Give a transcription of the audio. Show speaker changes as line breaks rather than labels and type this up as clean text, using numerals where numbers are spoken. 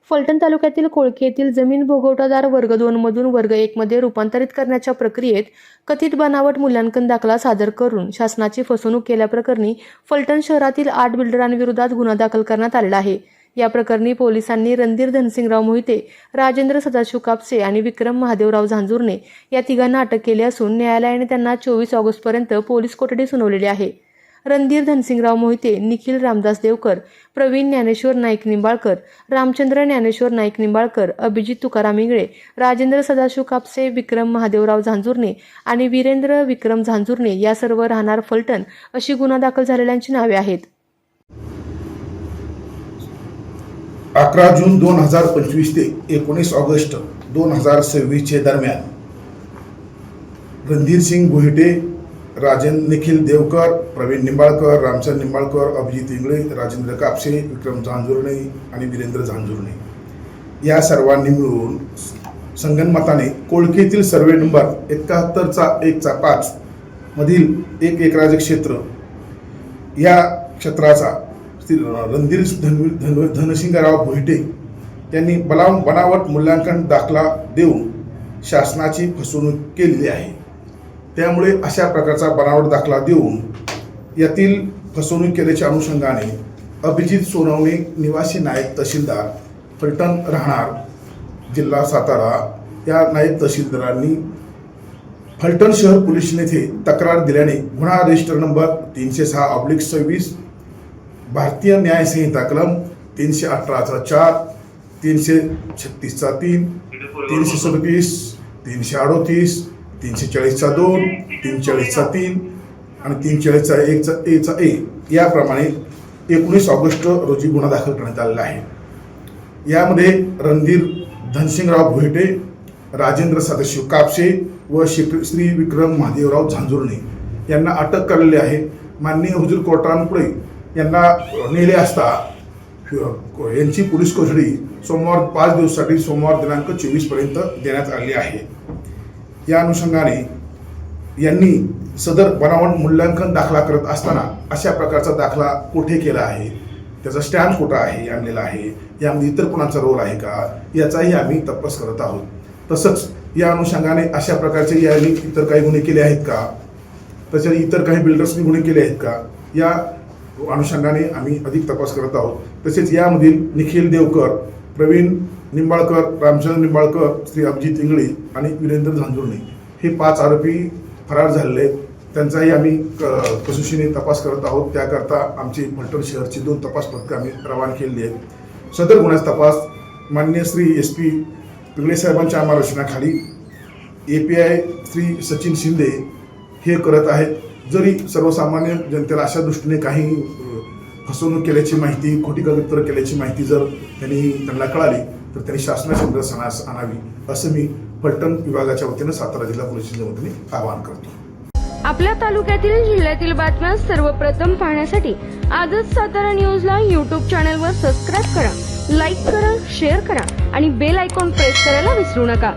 फलटण तालुक्यातील कोळकी येथील जमीन भोगवटादार वर्ग 2 मधून वर्ग 1 मध्ये रूपांतरित करण्याच्या प्रक्रियेत कथित बनावट मूल्यांकन दाखला सादर करून शासनाची फसवणूक केल्याप्रकरणी फलटण शहरातील 8 बिल्डरांविरोधात गुन्हा दाखल करण्यात आलेला आहे। या प्रकरणी पोलिसांनी रणधीर धनसिंगराव मोहिते, राजेंद्र सदाशिव कापसे आणि विक्रम महादेवराव झांजुर्णे या तिघांना अटक केली असून न्यायालयाने त्यांना 24 ऑगस्टपर्यंत पोलीस कोठडी सुनावलेली आहे। रणधीर धनसिंगराव मोहिते, निखिल रामदास देवकर, प्रवीण ज्ञानेश्वर नाईक निंबाळकर, रामचंद्र ज्ञानेश्वर नाईक निंबाळकर, अभिजित तुकाराम इंगळे, राजेंद्र सदाशिव कापसे, विक्रम महादेवराव झांजुर्णे आणि वीरेंद्र विक्रम झांजुर्णे या सर्व राहणार फलटण अशी गुन्हा दाखल झालेल्यांची नावे आहेत।
11 जून 2025 ते 19 ऑगस्ट 2026 दरम्यान रणधीर सिंग मोहिते, निखिल देवकर, प्रवीण निंबाळकर, रामचंद्र निंबाळकर, अभिजित इंगळे, राजेंद्र कापसे, विक्रम झांजुर्णे आणि वीरेंद्र झांजुर्णे या सर्वांनी मिळून संगनमताने कोळकी येथील सर्वे नंबर 71/1/5 मधील 1 एकराचे क्षेत्र या क्षेत्राचा रणधीर धनसिंगराव मोहिते यांनी बनावट मूल्यांकन दाखला देऊन शासनाची फसवणूक केलेली आहे। त्यामुळे अशा प्रकारचा बनावट दाखला देऊन यातील फसवणूक केल्याच्या अनुषंगाने अभिजित सोनवणे निवासी नायब तहसीलदार फलटण राहणार जिल्हा सातारा या नायब तहसीलदारांनी फलटण शहर पोलीस येथे तक्रार दिल्याने गुन्हा रजिस्टर नंबर 306/26 भारतीय न्याय संहिता कलम 318/4, 336/3, 337, 338, 340/2, 340/3 आणि 340/1 याप्रमाणे 19 ऑगस्ट रोजी गुन्हा दाखल करण्यात आलेला आहे। यामध्ये रणधीर धनसिंगराव मोहिते, राजेंद्र सदाशिव कापसे व श्री विक्रम महादेवराव झांजुर्णे यांना अटक करलेली आहे। माननीय हुजूर कोर्टापुढे यांना नेले असता यांची पोलीस कोठडी सोमवार 5 दिवसासाठी सोमवार दिनांक 24 पर्यंत देण्यात आली आहे। या अनुषंगाने यांनी सदर बनावट मूल्यांकन दाखला करत असताना अशा प्रकारचा दाखला कुठे केला आहे, त्याचा स्टॅम्प कुठं आहे आणलेला आहे, यामध्ये इतर कोणाचा रोल आहे का याचाही आम्ही तपास करत आहोत। तसंच या अनुषंगाने अशा प्रकारचे यांनी इतर काही गुन्हे केले आहेत का, त्याच्या इतर काही बिल्डर्सनी गुन्हे केले आहेत का या अनुषंगाने आम्ही अधिक तपास करत आहोत। तसेच यामधील निखिल देवकर, प्रवीण निंबाळकर, रामचंद्र निंबाळकर, श्री अभिजित इंगळे आणि वीरेंद्र झांजुर्णे हे 5 आरोपी फरार झालेले आहेत। त्यांचाही आम्ही कसोशीने तपास करत आहोत। त्याकरता आमची फलटण शहरची 2 तपास पथकं आम्ही रवाना केलेली आहेत। सदर गुन्ह्याचा तपास माननीय श्री SP पिंगळे साहेबांच्या मार्गदर्शनाखाली API श्री सचिन शिंदे हे करत आहेत। जरी सर्वसामान्य जनतेला अशा दृष्टीने काही फसवणूक केल्याची माहिती, खोटी कागदपत्र केल्याची माहिती जर त्यांना कळाली तर त्यांनी शासनाच्या निदर्शनास आणावी असं मी फलटण विभागाच्या वतीने सातारा जिल्हा पोलिसांच्या वतीने आवाहन करतो।
आपल्या तालुक्यातील जिल्ह्यातील बातम्या सर्वप्रथम पाहण्यासाठी आजच सातारा न्यूजला YouTube चॅनलवर सबस्क्राईब करा, लाईक करा, शेअर करा आणि बेल आयकॉन प्रेस करायला विसरू नका।